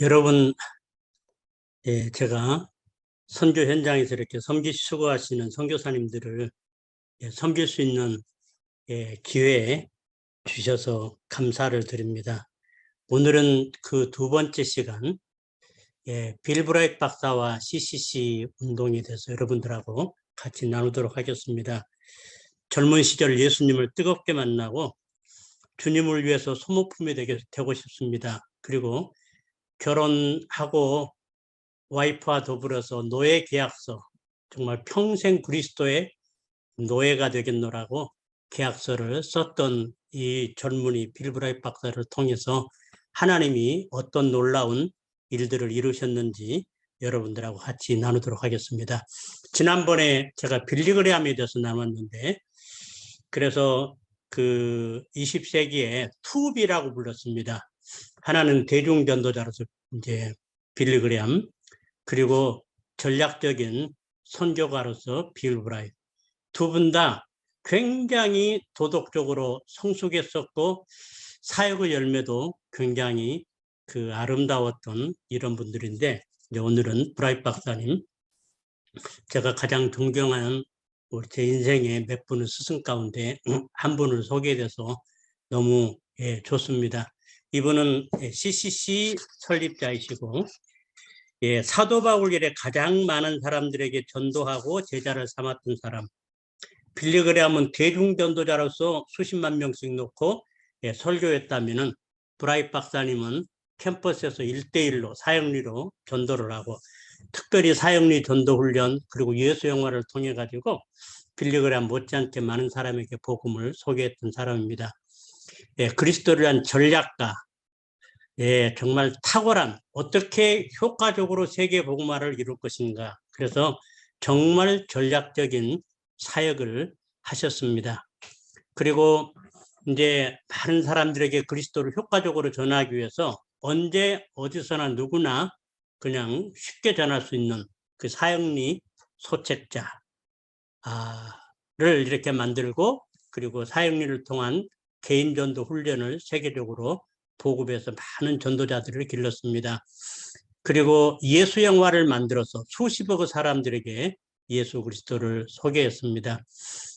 여러분, 제가 선교 현장에서 이렇게 섬기 수고하시는 선교사님들을 섬길 수 있는 기회 주셔서 감사를 드립니다. 오늘은 그 두 번째 시간, 빌 브라이트 박사와 CCC 운동에 대해서 여러분들하고 같이 나누도록 하겠습니다. 젊은 시절 예수님을 뜨겁게 만나고 주님을 위해서 소모품이 되고 싶습니다. 그리고 결혼하고 와이프와 더불어서 노예 계약서, 정말 평생 그리스도의 노예가 되겠노라고 계약서를 썼던 이 젊은이 빌 브라이트 박사를 통해서 하나님이 어떤 놀라운 일들을 이루셨는지 여러분들하고 같이 나누도록 하겠습니다. 지난번에 제가 빌리그레함에 대해서 나눴는데, 그래서 그 20세기에 투비라고 불렀습니다. 하나는 대중전도자로서 이제 빌리그레함, 그리고 전략적인 선교가로서 빌 브라이트, 두 분 다 굉장히 도덕적으로 성숙했었고 사역의 열매도 굉장히 그 아름다웠던 이런 분들인데, 이제 오늘은 브라이트 박사님, 제가 가장 존경하는 우리 제 인생의 몇 분의 스승 가운데 한 분을 소개돼서 너무 좋습니다. 이분은 CCC 설립자이시고, 사도 바울 이래 가장 많은 사람들에게 전도하고 제자를 삼았던 사람, 빌리그레함은 대중전도자로서 수십만 명씩 놓고 설교했다면은 브라이트 박사님은 캠퍼스에서 1대1로 사역리로 전도를 하고, 특별히 사역리 전도 훈련 그리고 예수 영화를 통해 가지고 빌리그레함 못지않게 많은 사람에게 복음을 소개했던 사람입니다. 그리스도를 위한 전략가, 정말 탁월한, 어떻게 효과적으로 세계 복음화를 이룰 것인가. 그래서 정말 전략적인 사역을 하셨습니다. 그리고 이제 많은 사람들에게 그리스도를 효과적으로 전하기 위해서 언제 어디서나 누구나 그냥 쉽게 전할 수 있는 그 사역리 소책자를 이렇게 만들고, 그리고 사역리를 통한 개인전도 훈련을 세계적으로 보급해서 많은 전도자들을 길렀습니다. 그리고 예수 영화를 만들어서 수십억의 사람들에게 예수 그리스도를 소개했습니다.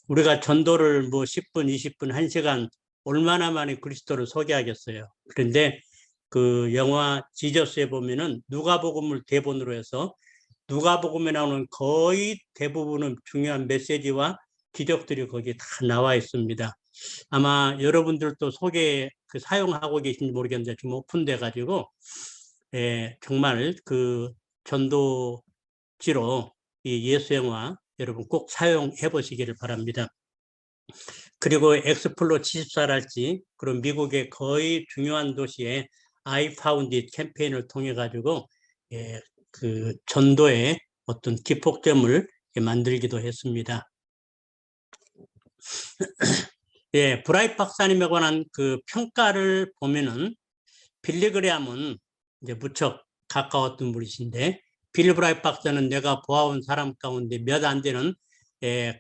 우리가 전도를 뭐 10분, 20분, 1시간 얼마나 많이 그리스도를 소개하겠어요. 그런데 그 영화 지저스에 보면은 누가복음을 대본으로 해서 누가복음에 나오는 거의 대부분은 중요한 메시지와 기적들이 거기에 다 나와 있습니다. 아마 여러분들도 사용하고 계신지 모르겠는데 지금 오픈돼 가지고 정말 그 전도지로 이 예수 영화 여러분 꼭 사용해 보시기를 바랍니다. 그리고 엑스플로 74랄지 그런 미국의 거의 중요한 도시에 I found it 캠페인을 통해 가지고 그 전도의 어떤 기폭점을 만들기도 했습니다. 브라이트 박사님에 관한 그 평가를 보면은 빌리그레함은 이제 무척 가까웠던 분이신데, 빌 브라이트 박사는 내가 보아온 사람 가운데 몇 안 되는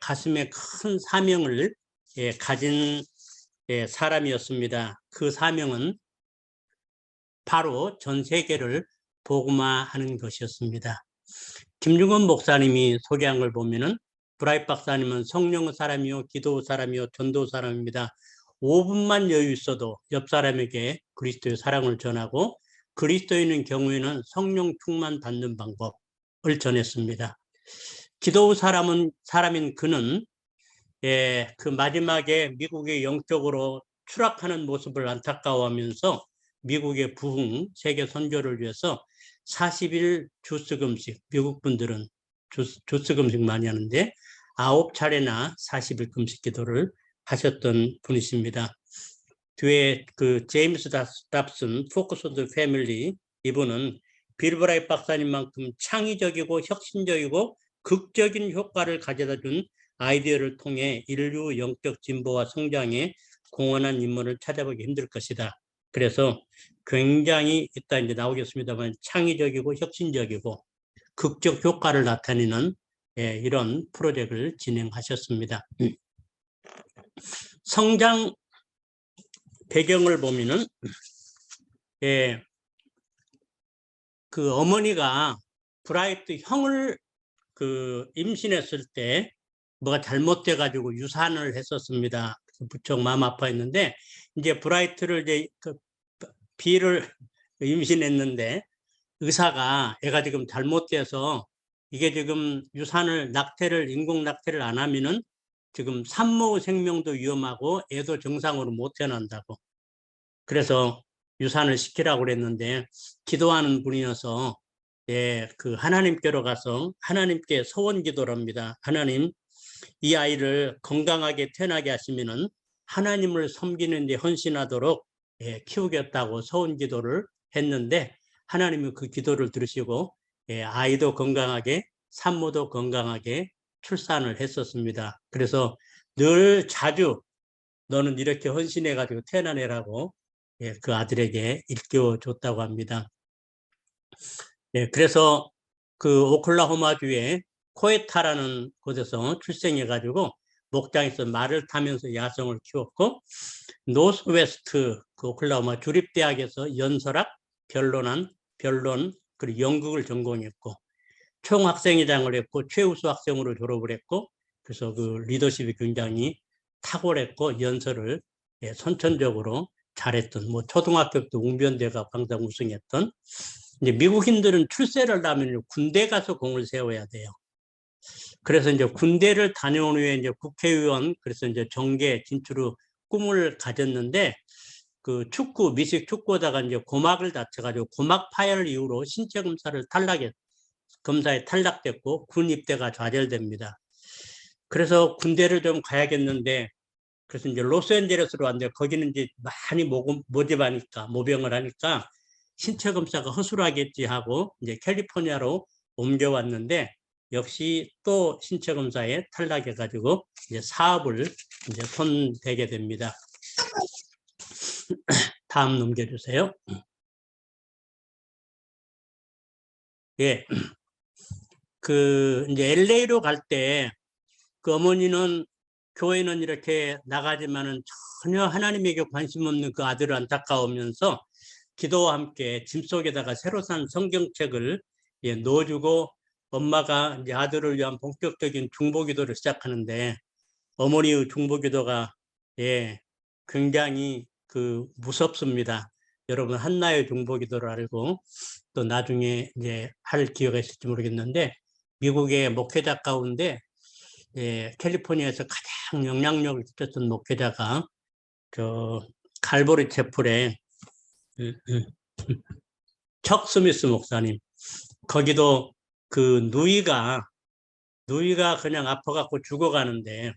가슴에 큰 사명을 가진 사람이었습니다. 그 사명은 바로 전 세계를 복음화하는 것이었습니다. 김중건 목사님이 소개한 걸 보면은 브라이트 박사님은 성령의 사람이요, 기도 사람이요, 전도 사람입니다. 5분만 여유 있어도 옆 사람에게 그리스도의 사랑을 전하고, 그리스도인의 경우에는 성령 충만 받는 방법을 전했습니다. 기도 사람인 그는 그 마지막에 미국의 영적으로 추락하는 모습을 안타까워하면서 미국의 부흥 세계 선교를 위해서 40일 주스 금식, 미국 분들은 주스 금식 많이 하는데 9차례나 40일 금식 기도를 하셨던 분이십니다. 뒤에 그 제임스 답슨, 포커스 온 더 패밀리, 이분은 빌 브라이트 박사님만큼 창의적이고 혁신적이고 극적인 효과를 가져다 준 아이디어를 통해 인류 영적 진보와 성장에 공헌한 인물을 찾아보기 힘들 것이다. 그래서 굉장히 이따 이제 나오겠습니다만 창의적이고 혁신적이고 극적 효과를 나타내는 이런 프로젝트를 진행하셨습니다. 성장 배경을 보면은 그 어머니가 브라이트 형을 그 임신했을 때 뭐가 잘못돼 가지고 유산을 했었습니다. 무척 마음 아파했는데 이제 브라이트를 이제 그 B를 임신했는데 의사가 애가 지금 잘못돼서 이게 지금 유산을 낙태를 인공 낙태를 안 하면은 지금 산모 생명도 위험하고 애도 정상으로 못 태어난다고. 그래서 유산을 시키라고 그랬는데 기도하는 분이어서 예, 그 하나님께로 가서 하나님께 소원 기도를 합니다. 하나님, 이 아이를 건강하게 태어나게 하시면은 하나님을 섬기는 데 헌신하도록 예, 키우겠다고 소원 기도를 했는데 하나님이 그 기도를 들으시고 예, 아이도 건강하게 산모도 건강하게 출산을 했었습니다. 그래서 늘 자주 너는 이렇게 헌신해 가지고 태어나내라고 예, 그 아들에게 일깨워 줬다고 합니다. 예, 그래서 그 오클라호마주의 코에타라는 곳에서 출생해 가지고 목장에서 말을 타면서 야성을 키웠고 노스웨스트 그 오클라호마 주립대학에서 연설학, 변론 그리고 연극을 전공했고 총학생회장을 했고 최우수 학생으로 졸업을 했고 그래서 그 리더십이 굉장히 탁월했고 연설을 예, 선천적으로 잘했던 뭐 초등학교 때 웅변대가 항상 우승했던 이제 미국인들은 출세를 하면 군대 가서 공을 세워야 돼요. 그래서 이제 군대를 다녀온 후에 이제 국회의원 그래서 이제 정계 진출의 꿈을 가졌는데 그 축구 미식 축구하다가 이제 고막을 다쳐가지고 고막 파열 이후로 신체 검사에 탈락됐고 군 입대가 좌절됩니다. 그래서 군대를 좀 가야겠는데 그래서 이제 로스앤젤레스로 왔는데 거기는 이제 많이 모집하니까 모병을 하니까 신체 검사가 허술하겠지 하고 이제 캘리포니아로 옮겨왔는데 역시 또 신체 검사에 탈락해 가지고 이제 사업을 이제 손대게 됩니다. 다음 넘겨주세요. 예, 그 이제 LA로 갈 때 그 어머니는 교회는 이렇게 나가지만은 전혀 하나님에게 관심 없는 그 아들을 안타까우면서 기도와 함께 짐 속에다가 새로 산 성경책을 예, 넣어주고 엄마가 이제 아들을 위한 본격적인 중보기도를 시작하는데 어머니의 중보기도가 예, 굉장히 그 무섭습니다. 여러분 한나의 중보기도를 알고 또 나중에 이제 할 기회가 있을지 모르겠는데 미국의 목회자 가운데 예, 캘리포니아에서 가장 영향력을 끼쳤던 목회자가 저 갈보리 채플의 척 스미스 목사님. 거기도 그 누이가 그냥 아파갖고 죽어가는데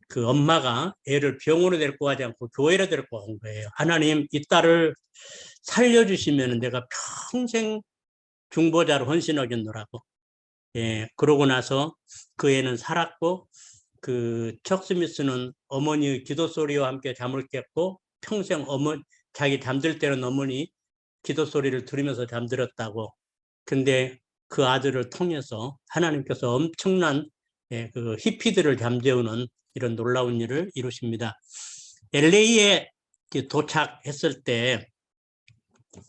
그 엄마가 애를 병원에 데리고 가지 않고 교회로 데리고 간 거예요. 하나님 이 딸을 살려주시면 내가 평생 중보자로 헌신하겠노라고. 예, 그러고 나서 그 애는 살았고 그 척 스미스는 어머니의 기도 소리와 함께 잠을 깼고 평생 자기 잠들 때는 어머니 기도 소리를 들으면서 잠들었다고. 근데 그 아들을 통해서 하나님께서 엄청난 예, 그 히피들을 잠재우는 이런 놀라운 일을 이루십니다. LA에 도착했을 때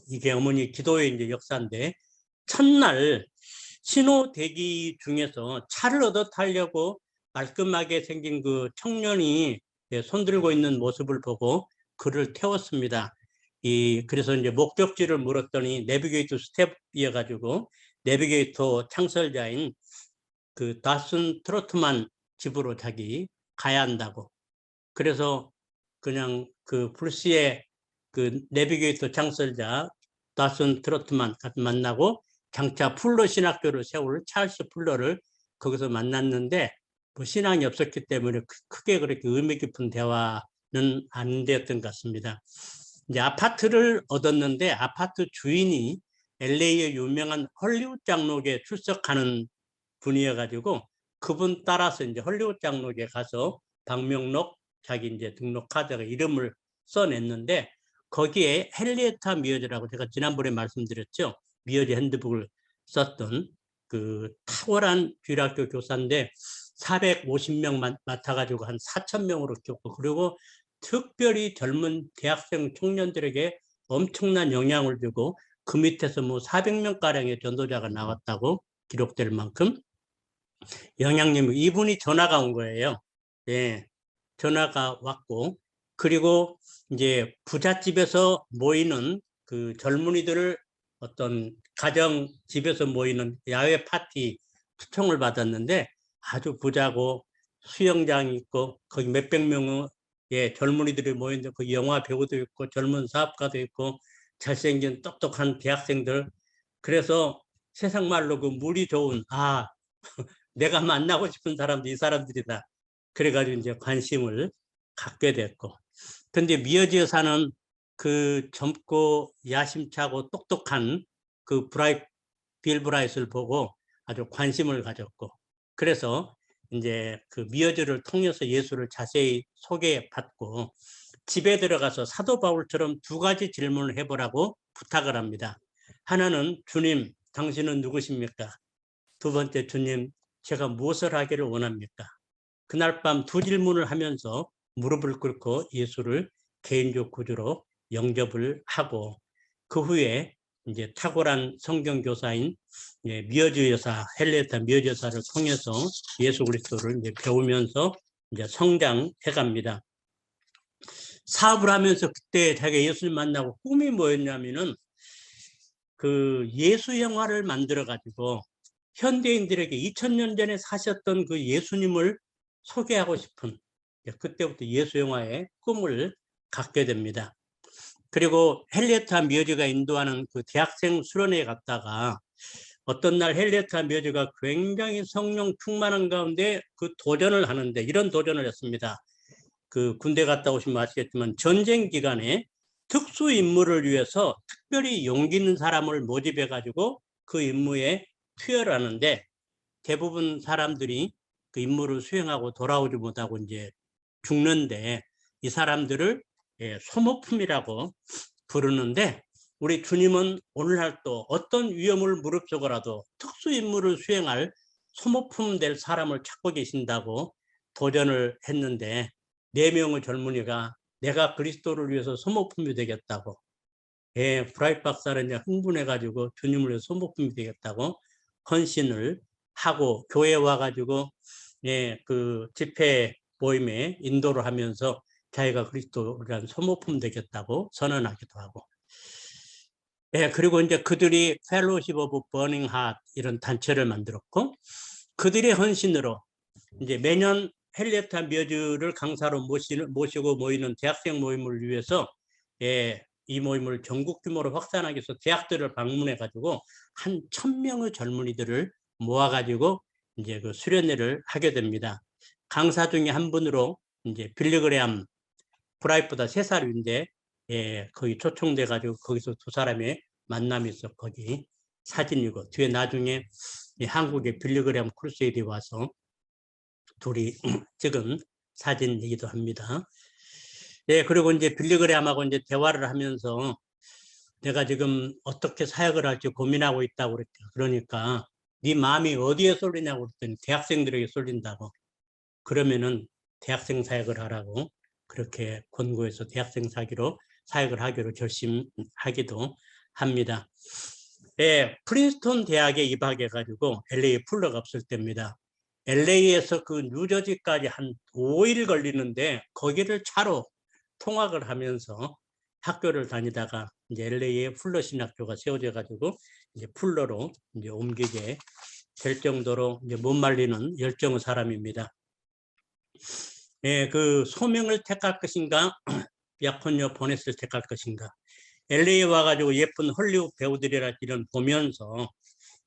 이게 어머니 기도의 이제 역사인데 첫날 신호 대기 중에서 차를 얻어 타려고 말끔하게 생긴 그 청년이 손 들고 있는 모습을 보고 그를 태웠습니다. 그래서 이제 목적지를 물었더니 내비게이터 스텝이어가지고 내비게이터 창설자인 그 다슨 트로트만 집으로 자기 가야 한다고. 그래서 그냥 그 불시에 그 내비게이터 창설자 다슨 트로트만 만나고 장차 풀러 신학교를 세울 찰스 풀러를 거기서 만났는데 뭐 신앙이 없었기 때문에 크게 그렇게 의미 깊은 대화는 안 되었던 것 같습니다. 이제 아파트를 얻었는데 아파트 주인이 LA의 유명한 헐리우드 장로교에 출석하는 분이어가지고 그분 따라서 이제 헐리우드 장로교에 가서 방명록 자기 이제 등록 카드에 이름을 써냈는데 거기에 헨리에타 미어즈라고 제가 지난번에 말씀드렸죠. 미어즈 핸드북을 썼던 그 탁월한 주일학교 교사인데 450명 맡아가지고 한 4,000명으로 키웠고 그리고 특별히 젊은 대학생 청년들에게 엄청난 영향을 주고 그 밑에서 뭐 400명가량의 전도자가 나왔다고 기록될 만큼 영향력이, 이분이 전화가 온 거예요. 예, 전화가 왔고, 그리고 이제 부잣집에서 모이는 그 젊은이들을 어떤 가정 집에서 모이는 야외 파티 초청을 받았는데, 아주 부자고 수영장이 있고 거기 몇백 명의 젊은이들이 모이는데 그 영화 배우도 있고 젊은 사업가도 있고 잘생긴 똑똑한 대학생들, 그래서 세상 말로 그 물이 좋은, 내가 만나고 싶은 사람도 이 사람들이다. 그래가지고 이제 관심을 갖게 됐고. 근데 미어지에 사는 그 젊고 야심차고 똑똑한 그 빌 브라이트를 보고 아주 관심을 가졌고, 그래서 이제 그 미어지를 통해서 예수를 자세히 소개받고 집에 들어가서 사도 바울처럼 두 가지 질문을 해보라고 부탁을 합니다. 하나는, 주님, 당신은 누구십니까? 두 번째, 주님, 제가 무엇을 하기를 원합니까? 그날 밤 두 질문을 하면서 무릎을 꿇고 예수를 개인적 구주로 영접을 하고, 그 후에 이제 탁월한 성경 교사인 미어지 여사, 헨리에타 미어지 여사를 통해서 예수 그리스도를 이제 배우면서 이제 성장해 갑니다. 사업을 하면서 그때 자기가 예수님 만나고 꿈이 뭐였냐면은 그 예수 영화를 만들어 가지고 현대인들에게 2000년 전에 사셨던 그 예수님을 소개하고 싶은, 그때부터 예수 영화의 꿈을 갖게 됩니다. 그리고 헨리에타 미어지가 인도하는 그 대학생 수련회에 갔다가 어떤 날 헨리에타 미어지가 굉장히 성령 충만한 가운데 그 도전을 하는데, 이런 도전을 했습니다. 그 군대 갔다 오시면 아시겠지만 전쟁 기간에 특수 임무를 위해서 특별히 용기 있는 사람을 모집해 가지고 그 임무에 투여를 하는데, 대부분 사람들이 그 임무를 수행하고 돌아오지 못하고 이제 죽는데, 이 사람들을 소모품이라고 부르는데, 우리 주님은 오늘날도 어떤 위험을 무릅쓰고라도 특수 임무를 수행할 소모품 될 사람을 찾고 계신다고 도전을 했는데, 4명의 젊은이가 내가 그리스도를 위해서 소모품이 되겠다고, 브라이트 박사는 흥분해가지고 주님을 위해서 소모품이 되겠다고 헌신을 하고 교회에 와가지고 그 집회 모임에 인도를 하면서 자기가 그리스도라는 소모품 되겠다고 선언하기도 하고, 그리고 이제 그들이 펠로십 오브 버닝 핫 이런 단체를 만들었고, 그들의 헌신으로 이제 매년 헨리에타 미어지를 강사로 모시고 모이는 대학생 모임을 위해서 이 모임을 전국 규모로 확산하기 위해서 대학들을 방문해 가지고 한 1000명의 젊은이들을 모아 가지고 이제 그 수련회를 하게 됩니다. 강사 중에 한 분으로 이제 빌리그레암 브라이트보다 3살 위인데 거기 초청돼 가지고 거기서 두 사람의 만남이 있어 거기 사진이고, 뒤에 나중에 한국의 빌리그레암 크루세이드에 와서 둘이 찍은 사진이기도 합니다. 그리고 이제 빌리그레암하고 이제 대화를 하면서 내가 지금 어떻게 사역을 할지 고민하고 있다고 그랬대요. 그러니까 네 마음이 어디에 쏠리냐고 그랬더니 대학생들에게 쏠린다고. 그러면은 대학생 사역을 하라고 그렇게 권고해서 대학생 사역을 하기로 결심하기도 합니다. 프린스턴 대학에 입학해가지고 LA 풀러가 없을 때입니다. LA에서 그 뉴저지까지 한 5일 걸리는데 거기를 차로 통학을 하면서 학교를 다니다가 이제 LA에 풀러 신학교가 세워져 가지고 이제 풀러로 이제 옮기게 될 정도로 이제 못 말리는 열정의 사람입니다. 그 소명을 택할 것인가, 약혼녀 보넷을 택할 것인가. LA에 와가지고 예쁜 헐리우드 배우들이라 이런 보면서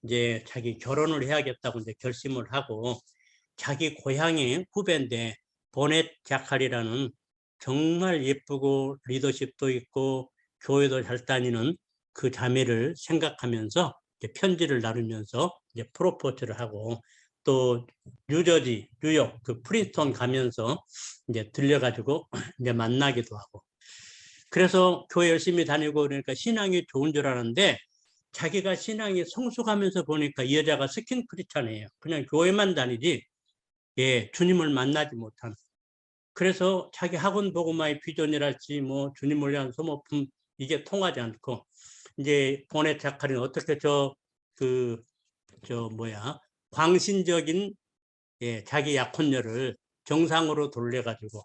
이제 자기 결혼을 해야겠다고 이제 결심을 하고, 자기 고향의 후배인데 보넷 자칼이라는 정말 예쁘고 리더십도 있고 교회도 잘 다니는 그 자매를 생각하면서 이제 편지를 나누면서 이제 프로포즈를 하고, 또 뉴저지, 뉴욕 그 프린스턴 가면서 이제 들려가지고 이제 만나기도 하고, 그래서 교회 열심히 다니고 그러니까 신앙이 좋은 줄 아는데, 자기가 신앙이 성숙하면서 보니까 이 여자가 스킨 크리스찬이에요. 그냥 교회만 다니지 주님을 만나지 못한. 그래서 자기 학원 복음화의 비전이랄지 뭐 주님을 위한 소모품 이게 통하지 않고 이제 본의 작가는 어떻게 광신적인 자기 약혼녀를 정상으로 돌려가지고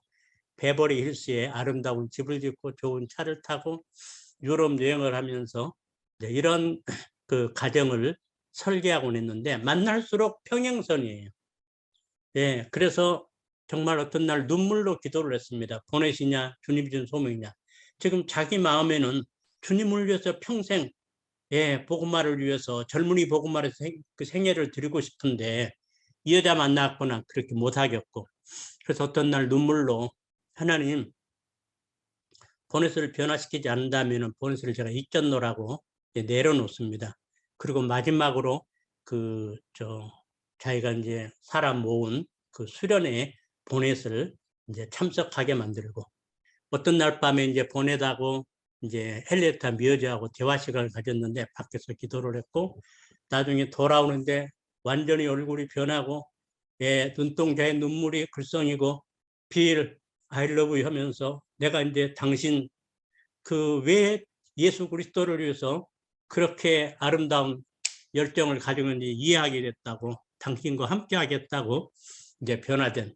베버리 힐스에 아름다운 집을 짓고 좋은 차를 타고 유럽 여행을 하면서 이런 그 가정을 설계하곤 했는데 만날수록 평행선이에요. 그래서 정말 어떤 날 눈물로 기도를 했습니다. 보내시냐 주님 준 소명이냐. 지금 자기 마음에는 주님을 위해서 평생 복음화를 위해서 젊은이 복음화를 그 생애를 드리고 싶은데 이 여자 만났거나 그렇게 못하겠고, 그래서 어떤 날 눈물로 하나님 보너스를 변화시키지 않는다면 보너스를 제가 잊겠노라고 내려놓습니다. 그리고 마지막으로 자기가 이제 사람 모은 그 수련회 보넷을 이제 참석하게 만들고, 어떤 날 밤에 이제 보내다고 이제 헨리에타 미어즈하고 대화 시간을 가졌는데 밖에서 기도를 했고, 나중에 돌아오는데 완전히 얼굴이 변하고 눈동자에 눈물이 글썽이고 빌 I love you 하면서 내가 이제 당신 왜 예수 그리스도를 위해서 그렇게 아름다운 열정을 가지고 있는지 이해하게 됐다고, 당신과 함께 하겠다고 이제 변화된,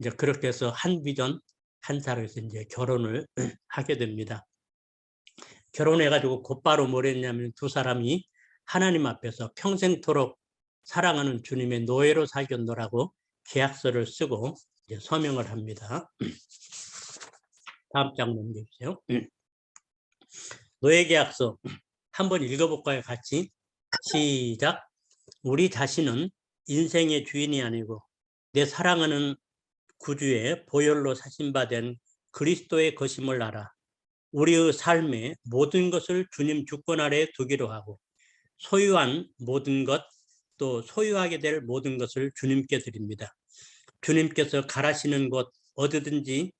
이제 그렇게 해서 한 비전 한 사람에서 이제 결혼을 하게 됩니다. 결혼해가지고 곧바로 뭘 했냐면 두 사람이 하나님 앞에서 평생토록 사랑하는 주님의 노예로 살겠노라고 계약서를 쓰고 이제 서명을 합니다. 다음 장 넘겨주세요. 노예계약서 한번 읽어볼까요? 같이 시작. 우리 자신은 인생의 주인이 아니고 내 사랑하는 구주의 보혈로 사신받은 그리스도의 것임을 알아. 우리의 삶의 모든 것을 주님 주권 아래 두기로 하고 소유한 모든 것, 또 소유하게 될 모든 것을 주님께 드립니다. 주님께서 가라시는 곳 어디든지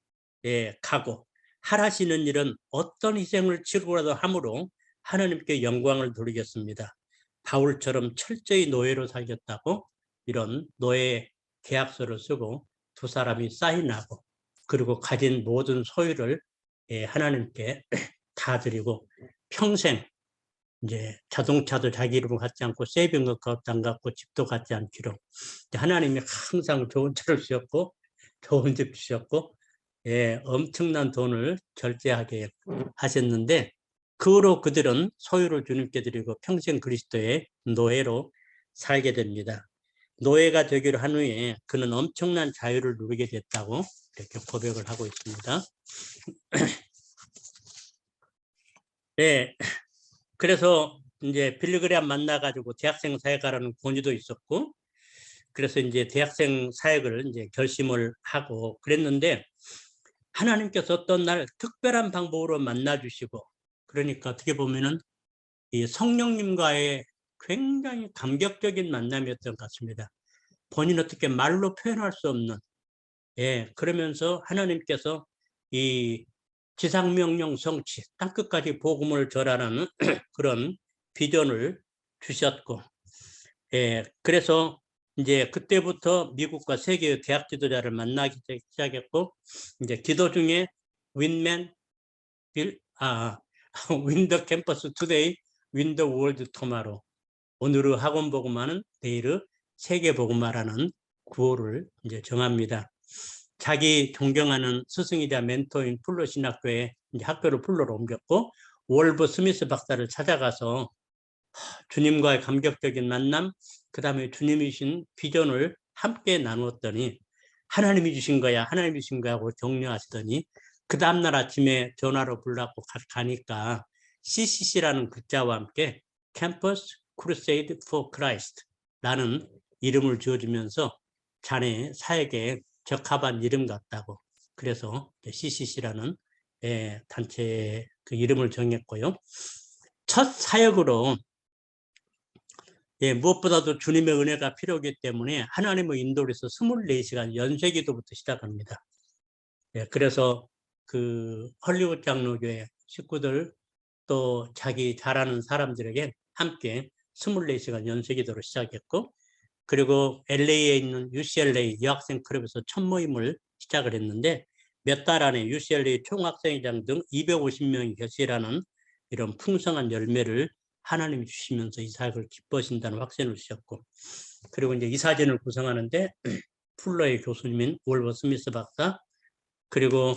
가고 하라시는 일은 어떤 희생을 치르고라도 함으로 하나님께 영광을 돌리겠습니다. 바울처럼 철저히 노예로 살겠다고 이런 노예 계약서를 쓰고 두 사람이 사인하고, 그리고 가진 모든 소유를 하나님께 다 드리고 평생 이제 자동차도 자기 이름으로 갖지 않고 세이빙 것도 안 갖고 집도 갖지 않기로 하나님이 항상 좋은 차를 주셨고 좋은 집 주셨고 엄청난 돈을 절제하게 하셨는데, 그 후로 그들은 소유를 주님께 드리고 평생 그리스도의 노예로 살게 됩니다. 노예가 되기로 한 후에 그는 엄청난 자유를 누리게 됐다고 이렇게 고백을 하고 있습니다. 그래서 이제 빌리그레암 만나가지고 대학생 사역하라는 권유도 있었고, 그래서 이제 대학생 사역을 이제 결심을 하고 그랬는데, 하나님께서 어떤 날 특별한 방법으로 만나주시고, 그러니까 어떻게 보면은 이 성령님과의 굉장히 감격적인 만남이었던 것 같습니다. 본인 어떻게 말로 표현할 수 없는, 그러면서 하나님께서 이 지상명령 성취, 땅끝까지 복음을 전하는 그런 비전을 주셨고, 그래서 이제 그때부터 미국과 세계의 대학 지도자를 만나기 시작했고, 이제 기도 중에 윈맨 윈 더 캠퍼스 투데이, 윈 더 월드 토마로, 오늘의 학원 복음화는 내일의 세계 복음화라는 구호를 이제 정합니다. 자기 존경하는 스승이자 멘토인 풀러 신학교에 이제 학교를 풀러로 옮겼고, 월버 스미스 박사를 찾아가서 주님과의 감격적인 만남, 그 다음에 주님이 주신 비전을 함께 나누었더니 하나님이 주신 거야, 하나님이 주신 거야 하고 격려하시더니, 그 다음날 아침에 전화로 불러고 가니까 CCC라는 글자와 함께 Campus Crusade for Christ 라는 이름을 지어주면서 자네 사역에 적합한 이름 같다고, 그래서 CCC라는 단체 그 이름을 정했고요. 첫 사역으로 무엇보다도 주님의 은혜가 필요하기 때문에 하나님의 인도를 해서 24시간 연쇄기도부터 시작합니다. 그래서 그 헐리우드 장로교회 식구들 또 자기 잘 아는 사람들에게 함께 24시간 연쇄기도를 시작했고, 그리고 LA에 있는 UCLA 여학생 클럽에서 첫 모임을 시작을 했는데 몇 달 안에 UCLA 총학생회장 등 250명이 결실하는 이런 풍성한 열매를 하나님이 주시면서 이 사역을 기뻐하신다는 확신을 주셨고, 그리고 이제 이 사진을 구성하는데 풀러의 교수님인 월버 스미스 박사, 그리고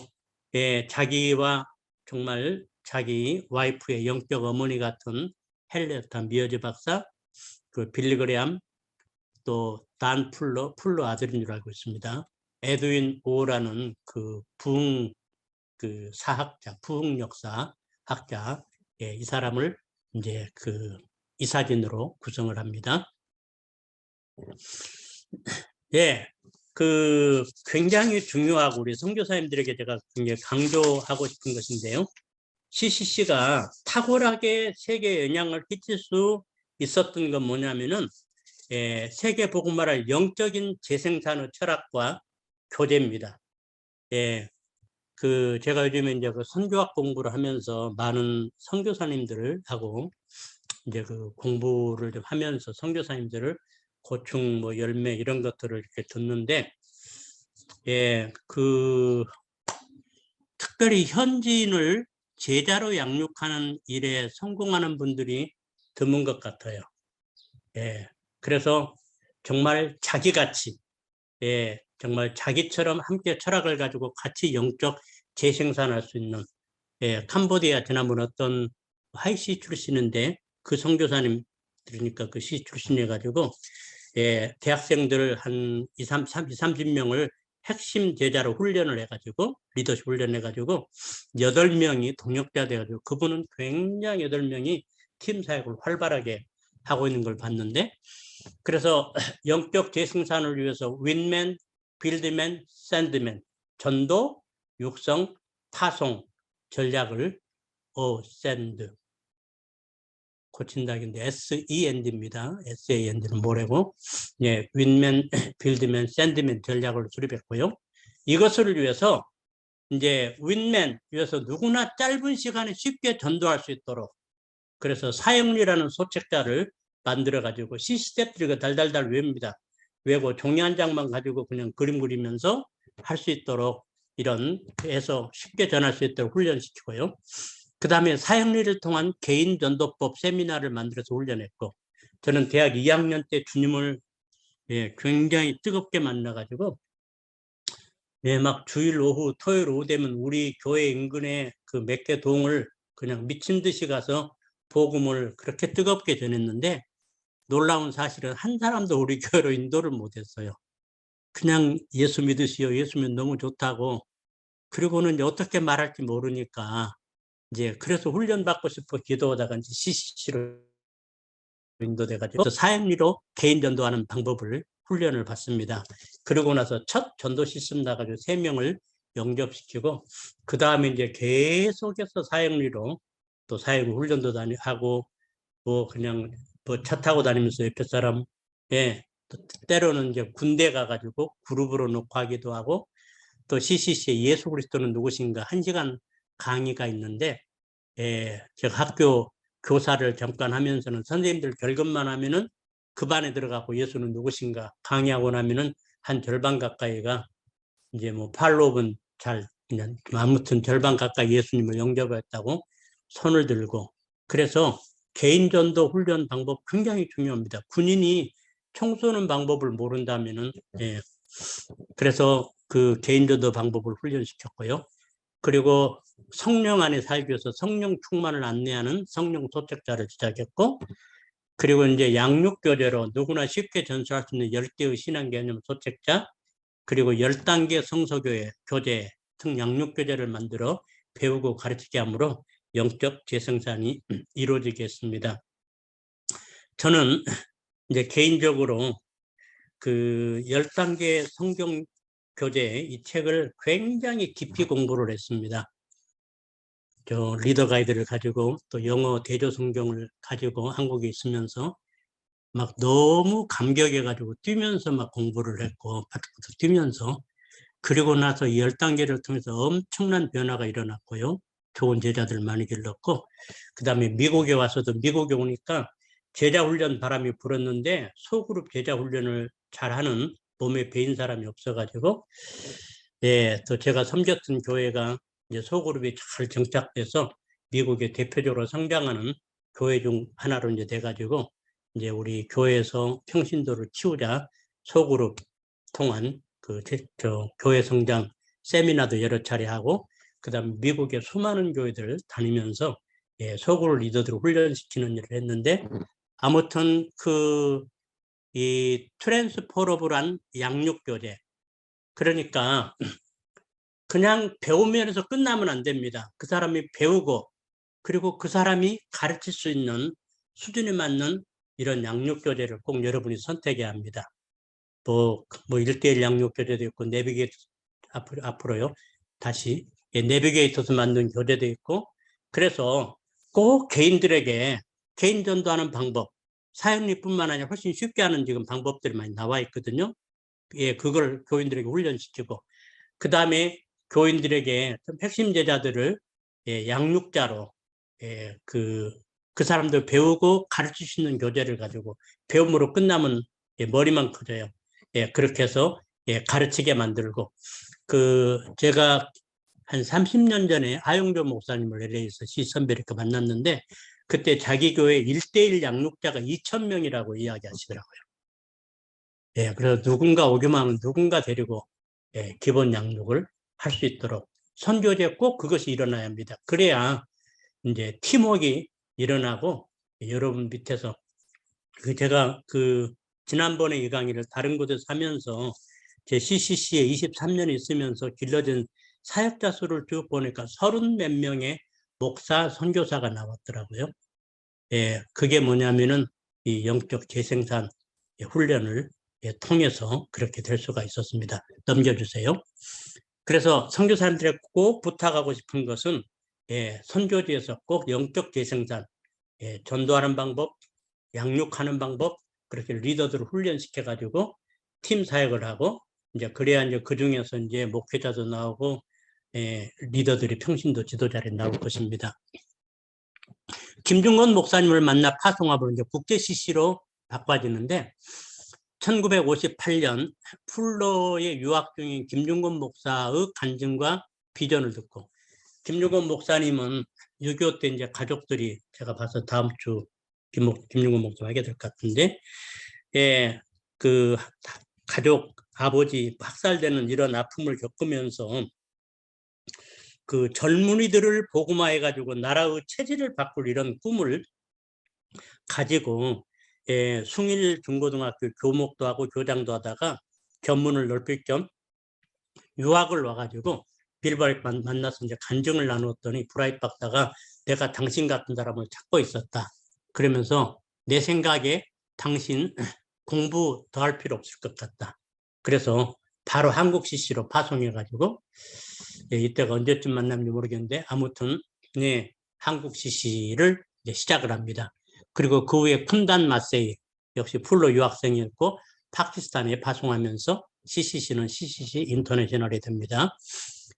자기와 정말 자기 와이프의 영적 어머니 같은 헨리에타 미어즈 박사, 그 빌리 그레암, 또 단 풀러 아들인 줄 알고 있습니다. 에드윈 오라는 그 부흥 그 사학자, 부흥 역사 학자, 이 사람을 이제 이 사진으로 구성을 합니다. 굉장히 중요하고 우리 선교사님들에게 제가 굉장히 강조하고 싶은 것인데요. CCC가 탁월하게 세계에 영향을 끼칠 수 있었던 건 뭐냐면은 세계 복음화를 영적인 재생산의 철학과 교제입니다. 제가 요즘에 이제 선교학 공부를 하면서 많은 선교사님들하고 이제 공부를 좀 하면서 선교사님들을 고충, 열매 이런 것들을 이렇게 듣는데, 특별히 현지인을 제자로 양육하는 일에 성공하는 분들이 드문 것 같아요. 그래서 정말 자기같이, 정말 자기처럼 함께 철학을 가지고 같이 영적 재생산할 수 있는, 캄보디아 지난번 어떤 하이시 출신인데 그 선교사님 들으니까 그 시 출신해 가지고 대학생들 한 30명을 핵심 제자로 훈련을 해가지고 리더십 훈련해가지고 8명이 동역자 돼가지고 그분은 굉장히 8명이 팀 사역을 활발하게 하고 있는 걸 봤는데, 그래서 영적 재생산을 위해서 윈맨, 빌드맨, 샌드맨, 전도, 육성, 파송 전략을 샌드 고친다긴데 SEND입니다. SAND는 뭐라고? 윈맨, 빌드맨, 샌드맨 전략을 수립했고요. 이것을 위해서 이제 윈맨 위해서 누구나 짧은 시간에 쉽게 전도할 수 있도록, 그래서 사형리라는 소책자를 만들어 가지고 CC들이 달달달 외웁니다. 외고 종이 한 장만 가지고 그냥 그림 그리면서 할 수 있도록 이런 해서 쉽게 전할 수 있도록 훈련시키고요. 그 다음에 사형리를 통한 개인 전도법 세미나를 만들어서 훈련했고, 저는 대학 2학년 때 주님을 굉장히 뜨겁게 만나가지고 막 주일 오후, 토요일 오후 되면 우리 교회 인근에 그 몇 개 동을 그냥 미친 듯이 가서 복음을 그렇게 뜨겁게 전했는데, 놀라운 사실은 한 사람도 우리 교회로 인도를 못했어요. 그냥 예수 믿으시오, 예수 믿으면 너무 좋다고. 그리고는 이제 어떻게 말할지 모르니까 이제 그래서 훈련받고 싶어 기도하다가 이제 CCC로 인도돼가지고 사형리로 개인 전도하는 방법을 훈련을 받습니다. 그러고 나서 첫 전도 시스템 나가지고 3명을 영접시키고, 그 다음에 이제 계속해서 사형리로 또 사형 훈련도 하고, 그냥 차 타고 다니면서 옆에 사람, 때로는 이제 군대 가가지고 그룹으로 놓고 하기도 하고, 또 CCC에 예수 그리스도는 누구신가 1시간 강의가 있는데, 제가 학교 교사를 잠깐 하면서는 선생님들 결근만 하면은 그 반에 들어가고 예수는 누구신가 강의하고 나면은 한 절반 가까이가 이제 팔로업은 그냥 아무튼 절반 가까이 예수님을 영접했다고 손을 들고, 그래서 개인 전도 훈련 방법 굉장히 중요합니다. 군인이 총 쏘는 방법을 모른다면은, 그래서 그 개인 전도 방법을 훈련시켰고요. 그리고 성령 안에 살기 위해서 성령 충만을 안내하는 성령 소책자를 시작했고, 그리고 이제 양육교제로 누구나 쉽게 전수할 수 있는 10개의 신앙 개념 소책자, 그리고 10단계 성서교회 교제 등 양육교제를 만들어 배우고 가르치게 함으로 영적 재생산이 이루어지겠습니다. 저는 이제 개인적으로 그 10단계 성경 교재 이 책을 굉장히 깊이 공부를 했습니다. 저 리더 가이드를 가지고 또 영어 대조 성경을 가지고 한국에 있으면서 막 너무 감격해 가지고 뛰면서 막 공부를 했고 뛰면서, 그리고 나서 10단계를 통해서 엄청난 변화가 일어났고요. 좋은 제자들 많이 길렀고, 그 다음에 미국에 와서도 미국에 오니까 제자 훈련 바람이 불었는데 소그룹 제자 훈련을 잘하는 몸에 배인 사람이 없어가지고, 또 제가 섬겼던 교회가 이제 소그룹이 잘 정착돼서 미국의 대표적으로 성장하는 교회 중 하나로 이제 돼가지고 이제 우리 교회에서 평신도를 키우자 소그룹 통한 교회 성장 세미나도 여러 차례 하고, 그다음 미국의 수많은 교회들을 다니면서 소그룹 리더들을 훈련시키는 일을 했는데, 아무튼 이 트랜스포러블한 양육교재, 그러니까 그냥 배우면서 끝나면 안 됩니다. 그 사람이 배우고 그리고 그 사람이 가르칠 수 있는 수준에 맞는 이런 양육교재를 꼭 여러분이 선택해야 합니다. 뭐 1:1 양육교재도 있고, 내비게이터 앞으로요. 다시 내비게이터에서 만든 교재도 있고, 그래서 꼭 개인들에게 개인 전도하는 방법, 사역리뿐만 아니라 훨씬 쉽게 하는 지금 방법들이 많이 나와 있거든요. 그걸 교인들에게 훈련시키고, 그 다음에 교인들에게 핵심 제자들을 양육자로 그 사람들 배우고 가르칠 수 있는 교재를 가지고, 배움으로 끝나면 머리만 커져요. 그렇게 해서 가르치게 만들고, 제가 한 30년 전에 하용조 목사님을 LA에서 시선베리카 만났는데, 그때 자기 교회 1:1 양육자가 2,000명이라고 이야기하시더라고요. 그래서 누군가 오기만 하면 누군가 데리고 기본 양육을 할 수 있도록 선교제 꼭 그것이 일어나야 합니다. 그래야 이제 팀워크가 일어나고, 여러분 밑에서 제가 지난번에 이 강의를 다른 곳에서 하면서 제 CCC에 23년 있으면서 길러진 사역자 수를 쭉 보니까 30몇 명의 목사, 선교사가 나왔더라고요. 그게 뭐냐면은 이 영적 재생산 훈련을 통해서 그렇게 될 수가 있었습니다. 넘겨주세요. 그래서 선교사님들에게 꼭 부탁하고 싶은 것은 선교지에서 꼭 영적 재생산, 전도하는 방법, 양육하는 방법, 그렇게 리더들을 훈련시켜 가지고 팀 사역을 하고, 이제 그래야 이제 그 중에서 이제 목회자도 나오고 리더들이 평신도 지도자들이 나올 것입니다. 김중건 목사님을 만나 파송합으로 이제 국제 CC로 바꿔지는데, 1958년 풀러에 유학 중인 김중건 목사의 간증과 비전을 듣고, 김중건 목사님은 6.25 때 이제 가족들이, 제가 봐서 다음 주 김중건 목사 하게 될 것 같은데, 그 가족 아버지 학살되는 이런 아픔을 겪으면서 그 젊은이들을 복음화해 가지고 나라의 체질을 바꿀 이런 꿈을 가지고 숭일 중고등학교 교목도 하고 교장도 하다가 견문을 넓힐 겸 유학을 와가지고 빌바를 만나서 이제 간증을 나누었더니, 브라이트 박사가 내가 당신 같은 사람을 찾고 있었다. 그러면서 내 생각에 당신 공부 더 할 필요 없을 것 같다. 그래서 바로 한국 CC로 파송해가지고 이때가 언제쯤 만났는지 모르겠는데, 아무튼 한국 CC를 이제 시작을 합니다. 그리고 그 후에 쿤단 마세이 역시 풀로 유학생이었고 파키스탄에 파송하면서 CCC는 CCC 인터내셔널이 됩니다.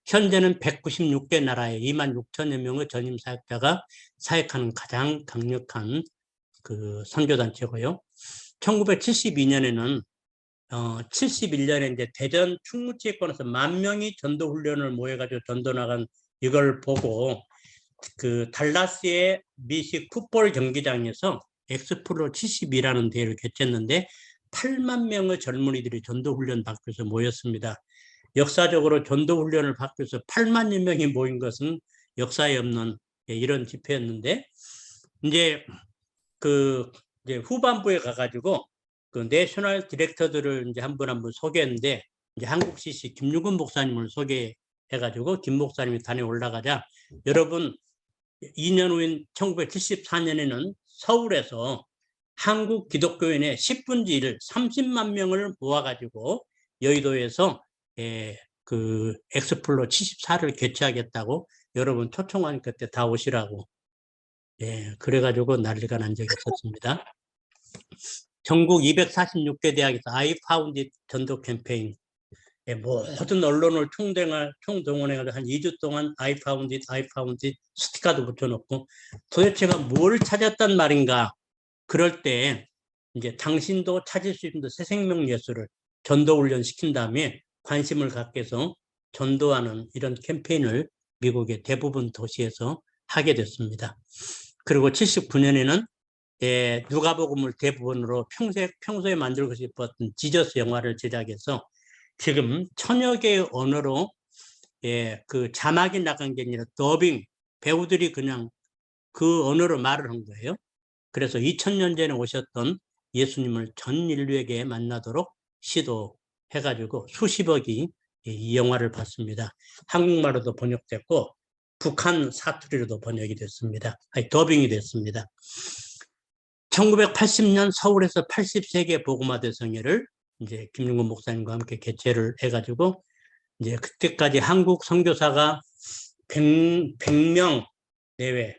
현재는 196개 나라에 26,000여 명의 전임 사역자가 사역하는 가장 강력한 선교단체고요. 1972년에는 71년에 이제 대전 충무지권에서 10,000명이 전도훈련을 모여가지고 전도 나간 이걸 보고, 달라스의 미식 풋볼 경기장에서 엑스플로 72라는 대회를 개최했는데 8만 명의 젊은이들이 전도훈련 받기 위해서 모였습니다. 역사적으로 전도훈련을 받기 위해서 8만여 명이 모인 것은 역사에 없는 이런 집회였는데, 이제 이제 후반부에 가가지고 내셔널 디렉터들을 이제 한 분 소개했는데, 이제 한국 CC 김중건 목사님을 소개해가지고 김 목사님이 단에 올라가자, 여러분 2년 후인 1974년에는 서울에서 한국 기독교인의 10분의 1, 30만 명을 모아가지고 여의도에서 엑스플로 74를 개최하겠다고 여러분 초청한 그때 다 오시라고 그래가지고 난리가 난 적이 있었습니다. 전국 246개 대학에서 I found it 전도 캠페인, 모든 언론을 총동원해가지고 한 2주 동안 I found it 스티커도 붙여놓고, 도대체가 뭘 찾았단 말인가. 그럴 때 이제 당신도 찾을 수 있는 새 생명 예수를 전도훈련 시킨 다음에 관심을 갖게 해서 전도하는 이런 캠페인을 미국의 대부분 도시에서 하게 됐습니다. 그리고 79년에는 누가복음을 대부분으로 평소에 만들고 싶었던 지저스 영화를 제작해서 지금 1000여 개의 언어로 그 자막이 나간 게 아니라 더빙, 배우들이 그냥 그 언어로 말을 한 거예요. 그래서 2000년 전에 오셨던 예수님을 전 인류에게 만나도록 시도해가지고 수십억이 이 영화를 봤습니다. 한국말로도 번역됐고 북한 사투리로도 번역이 됐습니다. 더빙이 됐습니다. 1980년 서울에서 80세계 복음화 대성회를 이제 김윤곤 목사님과 함께 개최를 해가지고 이제 그때까지 한국 선교사가 100명 내외,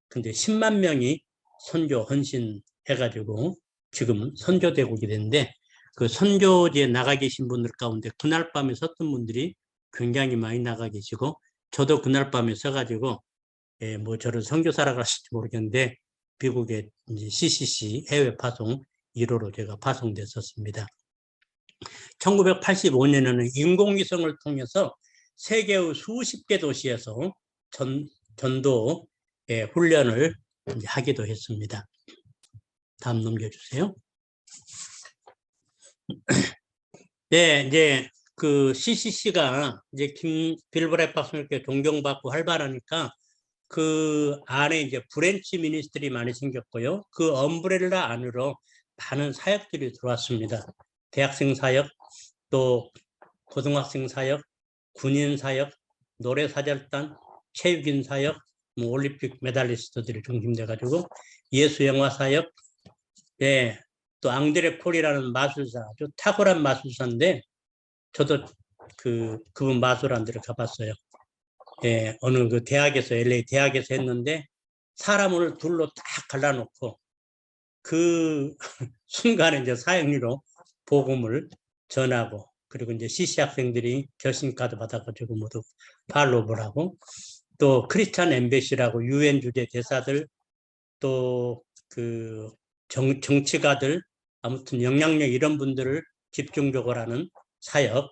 근데 10만 명이 선교 헌신해가지고 지금 선교대국이 됐는데 그 선교지에 나가 계신 분들 가운데 그날 밤에 섰던 분들이 굉장히 많이 나가 계시고 저도 그날 밤에 서가지고 뭐 저를 선교사라고 하실지 모르겠는데 미국의 이제 CCC 해외 파송 1호로 제가 파송됐었습니다. 1985년에는 인공위성을 통해서 세계의 수십 개 도시에서 전도 훈련을 이제 하기도 했습니다. 다음 넘겨주세요. 네, 이제 그 CCC가 이제 빌브라이트 박사님 이렇게 존경받고 활발하니까 그 안에 이제 브랜치 미니스트리 많이 생겼고요. 그 엄브렐라 안으로 많은 사역들이 들어왔습니다. 대학생 사역, 또 고등학생 사역, 군인 사역, 노래사절단, 체육인 사역, 뭐 올림픽 메달리스트들이 중심돼가지고 예수 영화 사역, 또 앙드레 콜이라는 마술사, 아주 탁월한 마술사인데 저도 그분 마술한 데를 가봤어요. 어느 그 대학에서 LA 대학에서 했는데 사람을 둘로 딱 갈라놓고 그 순간에 이제 사형리로 복음을 전하고 그리고 이제 CC 학생들이 결심카드 받아가지고 모두 팔로우를 하고 또 크리스찬 엠베시라고 UN 주재 대사들 또 그 정치가들 아무튼 영향력 이런 분들을 집중적으로 하는 사역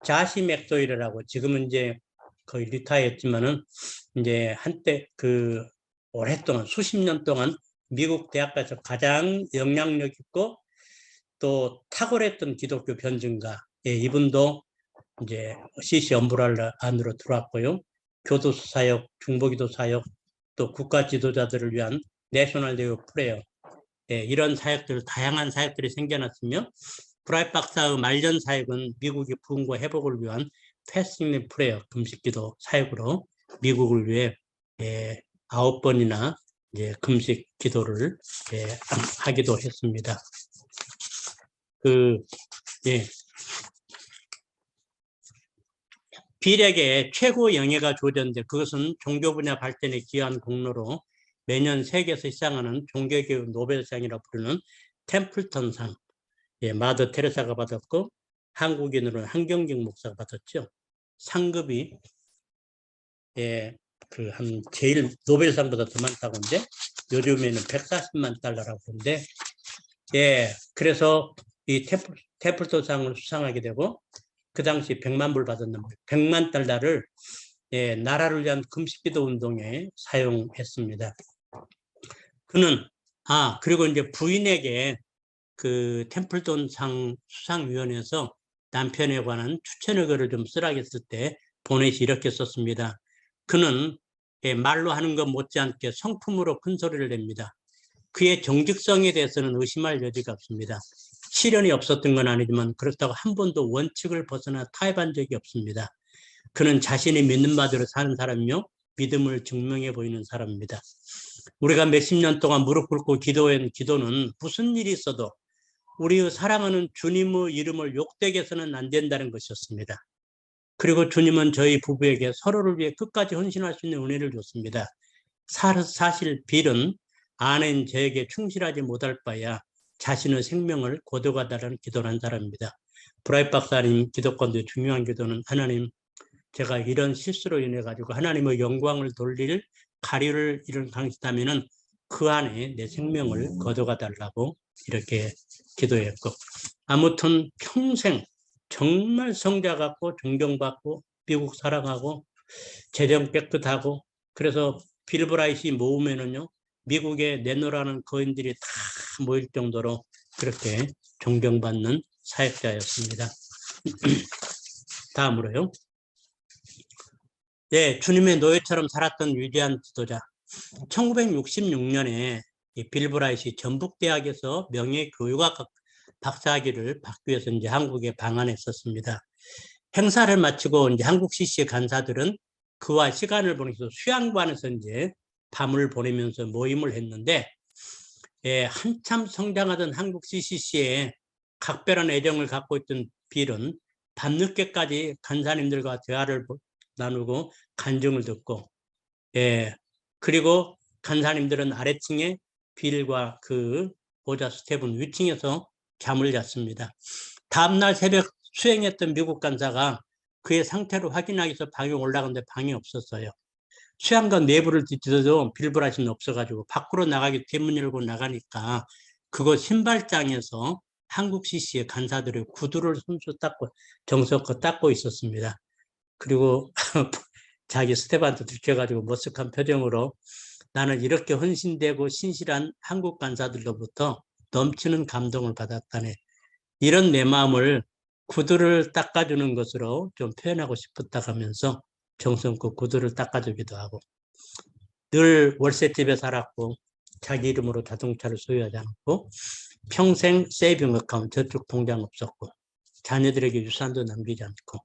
자시 맥도일이라고 지금은 이제 거의 리타이어했지만은 이제 한때 그 오랫동안 수십 년 동안 미국 대학가에서 가장 영향력 있고 또 탁월했던 기독교 변증가 이분도 이제 CC 엄브렐라 안으로 들어왔고요. 교도소 사역, 중보기도 사역, 또 국가 지도자들을 위한 내셔널 데이 프레어 이런 사역들 다양한 사역들이 생겨났으며 브라이트 박사의 말년 사역은 미국의 부흥과 회복을 위한 패스팅 프레어 금식기도 사역으로 미국을 위해 9번이나 이제 금식 기도를 하기도 했습니다. 비력의 최고 영예가 주어졌는데 그것은 종교 분야 발전에 기여한 공로로 매년 세계에서 시상하는 종교교육 노벨상이라고 부르는 템플턴상, 마더 테레사가 받았고 한국인으로는 한경직 목사가 받았죠. 상급이 한 제일 노벨상보다 더 많다고 하는데 요즘에는 140만 달러라고 하는데 그래서 이 템플턴상을 수상하게 되고 그 당시 100만 불 받았는 100만 달러를 나라를 위한 금식기도 운동에 사용했습니다. 그는 그리고 이제 부인에게 그 템플턴상 수상위원회에서 남편에 관한 추천의 글을 좀 쓰라고 했을 때 보넷이 이렇게 썼습니다. 그는 말로 하는 것 못지않게 성품으로 큰 소리를 냅니다. 그의 정직성에 대해서는 의심할 여지가 없습니다. 시련이 없었던 건 아니지만 그렇다고 한 번도 원칙을 벗어나 타협한 적이 없습니다. 그는 자신이 믿는 바대로 사는 사람이며 믿음을 증명해 보이는 사람입니다. 우리가 몇십 년 동안 무릎 꿇고 기도한 기도는 무슨 일이 있어도 우리의 사랑하는 주님의 이름을 욕되게 해서는 안 된다는 것이었습니다. 그리고 주님은 저희 부부에게 서로를 위해 끝까지 헌신할 수 있는 은혜를 줬습니다. 사실 빌은 아내인 저에게 충실하지 못할 바야 자신의 생명을 거둬가달라는 기도를 한 사람입니다. 브라이트 박사님 기도권도 중요한 기도는 하나님 제가 이런 실수로 인해 가지고 하나님의 영광을 돌릴 가리를 이런 강시다면은 그 안에 내 생명을 거둬가 달라고 이렇게 기도했고 아무튼 평생 정말 성자 같고 존경받고 미국 사랑하고 재정 깨끗하고 그래서 빌브라이트이 모으면은요, 미국에 내노라는 거인들이 다 모일 정도로 그렇게 존경받는 사역자였습니다. 다음으로요. 네, 주님의 노예처럼 살았던 위대한 지도자. 1966년에 빌브라이트이 전북대학에서 명예교육학 박사학위를 받기 위해서 이제 한국에 방한했었습니다. 행사를 마치고 이제 한국 CC의 간사들은 그와 시간을 보내서 수양관에서 이제 밤을 보내면서 모임을 했는데, 한참 성장하던 한국 CCC에 각별한 애정을 갖고 있던 빌은 밤늦게까지 간사님들과 대화를 나누고 간증을 듣고, 그리고 간사님들은 아래층에 빌과 그 보좌 스텝은 위층에서 잠을 잤습니다. 다음날 새벽 수행했던 미국 간사가 그의 상태를 확인하기 위해서 방에 올라갔는데 방이 없었어요. 수양관 내부를 뒤져도 빌브라이트는 없어가지고 밖으로 나가기 대문 열고 나가니까 그곳 신발장에서 한국 CC의 간사들의 구두를 손수 닦고 정성껏 닦고 있었습니다. 그리고 자기 스텝한테 들켜가지고 머쓱한 표정으로 나는 이렇게 헌신되고 신실한 한국 간사들로부터 넘치는 감동을 받았다네. 이런 내 마음을 구두를 닦아주는 것으로 좀 표현하고 싶었다 하면서 정성껏 구두를 닦아주기도 하고, 늘 월세집에 살았고 자기 이름으로 자동차를 소유하지 않고 평생 세이빙 어카운트 저축 통장 없었고 자녀들에게 유산도 남기지 않고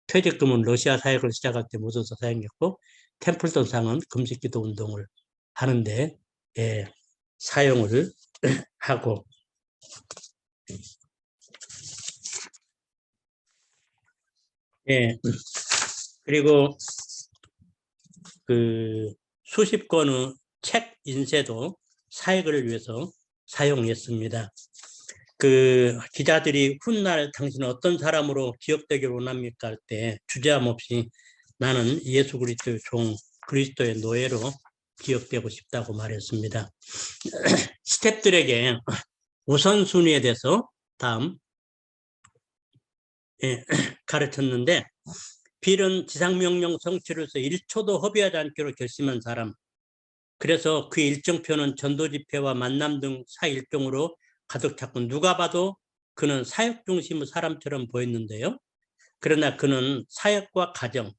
퇴직금은 러시아 사역을 시작할 때 묻어서 사용했고 템플턴 상은 금식기도 운동을 하는데 사용을 하고, 그리고 그 수십 권의 책 인쇄도 사역을 위해서 사용했습니다. 그 기자들이 훗날 당신은 어떤 사람으로 기억되기를 원합니까 할 때 주저함 없이 나는 예수 그리스도의 종, 그리스도의 노예로 기억되고 싶다고 말했습니다. 스태프들에게 우선순위에 대해서 다음 가르쳤는데, 빌은 지상명령 성취로서 1초도 허비하지 않기로 결심한 사람. 그래서 그 일정표는 전도집회와 만남 등 사일정으로 가득 찼고 누가 봐도 그는 사역 중심의 사람처럼 보였는데요. 그러나 그는 사역과 가정,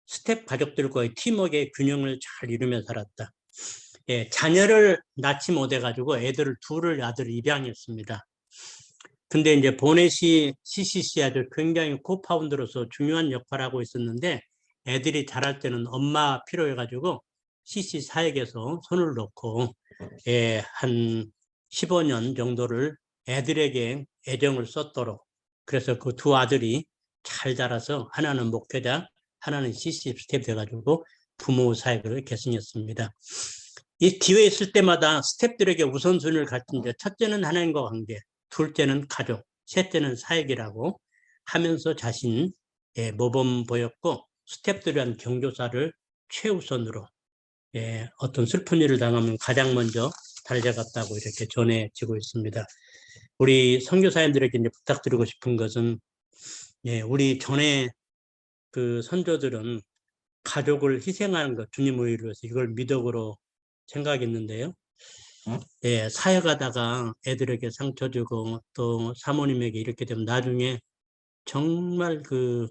스텝 가족들과의 팀워크의 균형을 잘 이루며 살았다. 자녀를 낳지 못해가지고 애들을 둘을 아들을 입양했습니다. 근데 이제 보넷이 CCC 아주 굉장히 코파운더로서 중요한 역할을 하고 있었는데 애들이 자랄 때는 엄마 필요해가지고 CC 사역에서 손을 놓고 한 15년 정도를 애들에게 애정을 썼도록, 그래서 그 두 아들이 잘 자라서 하나는 목회자, 하나는 CC 스텝 돼가지고 부모 사역을 계승했습니다. 이 기회 있을 때마다 스텝들에게 우선순위를 갖춘 첫째는 하나님과 관계, 둘째는 가족, 셋째는 사역이라고 하면서 자신 모범 보였고 스텝들이란 경조사를 최우선으로 어떤 슬픈 일을 당하면 가장 먼저 달려갔다고 이렇게 전해지고 있습니다. 우리 선교사님들에게 이제 부탁드리고 싶은 것은 우리 전에 그 선조들은 가족을 희생하는 것, 주님의 의를 위해서 이걸 미덕으로 생각했는데요. 사역하다가 애들에게 상처 주고 또 사모님에게 이렇게 되면 나중에 정말 그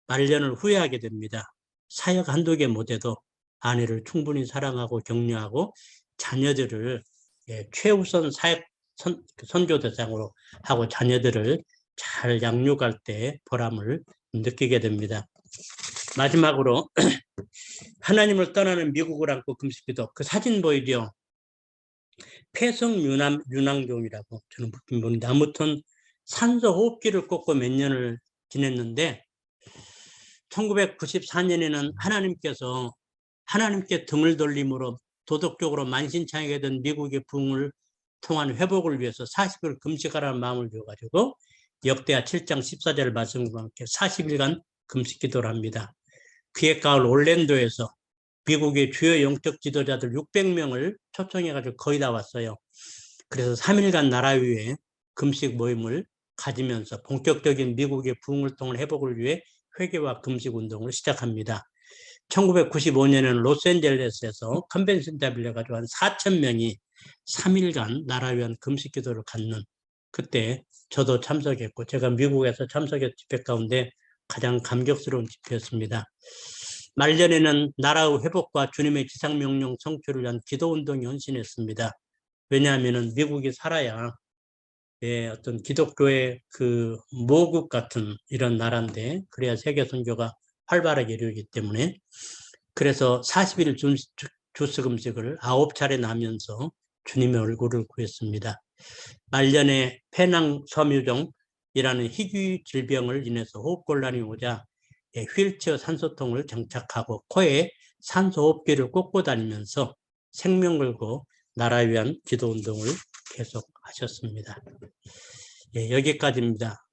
말년을 후회하게 됩니다. 사역 한두 개 못해도 아내를 충분히 사랑하고 격려하고 자녀들을 최우선 사역 선교 대상으로 하고 자녀들을 잘 양육할 때 보람을 느끼게 됩니다. 마지막으로 하나님을 떠나는 미국을 안고 금식기도, 그 사진 보이죠? 폐성 윤왕종이라고 저는 보긴 보는데 아무튼 산소 호흡기를 꽂고 몇 년을 지냈는데 1994년에는 하나님께서 하나님께 등을 돌림으로 도덕적으로 만신창이게 된 미국의 부흥을 통한 회복을 위해서 40일 금식하라는 마음을 줘가지고 역대하 7장 14절 말씀과 함께 40일간 금식 기도를 합니다. 그해 가을 올랜도에서 미국의 주요 영적 지도자들 600명을 초청해가지고 거의 다 왔어요. 그래서 3일간 나라 위에 금식 모임을 가지면서 본격적인 미국의 부흥을 통한 회복을 위해 회개와 금식 운동을 시작합니다. 1995년에는 로스앤젤레스에서 컨벤션을 열려가지고 한 4,000명이 3일간 나라 위한 금식 기도를 갖는, 그때 저도 참석했고, 제가 미국에서 참석했던 집회 가운데 가장 감격스러운 집회였습니다. 말년에는 나라의 회복과 주님의 지상명령 성취를 위한 기도운동에 헌신했습니다. 왜냐하면 미국이 살아야 어떤 기독교의 그 모국 같은 이런 나라인데, 그래야 세계 선교가 활발하게 이루어지기 때문에, 그래서 40일 주스 금식을 9차례 나면서 주님의 얼굴을 구했습니다. 말년에 폐낭 섬유종이라는 희귀 질병을 인해서 호흡곤란이 오자 휠체어 산소통을 장착하고 코에 산소호흡기를 꽂고 다니면서 생명 걸고 나라 위한 기도운동을 계속하셨습니다. 여기까지입니다.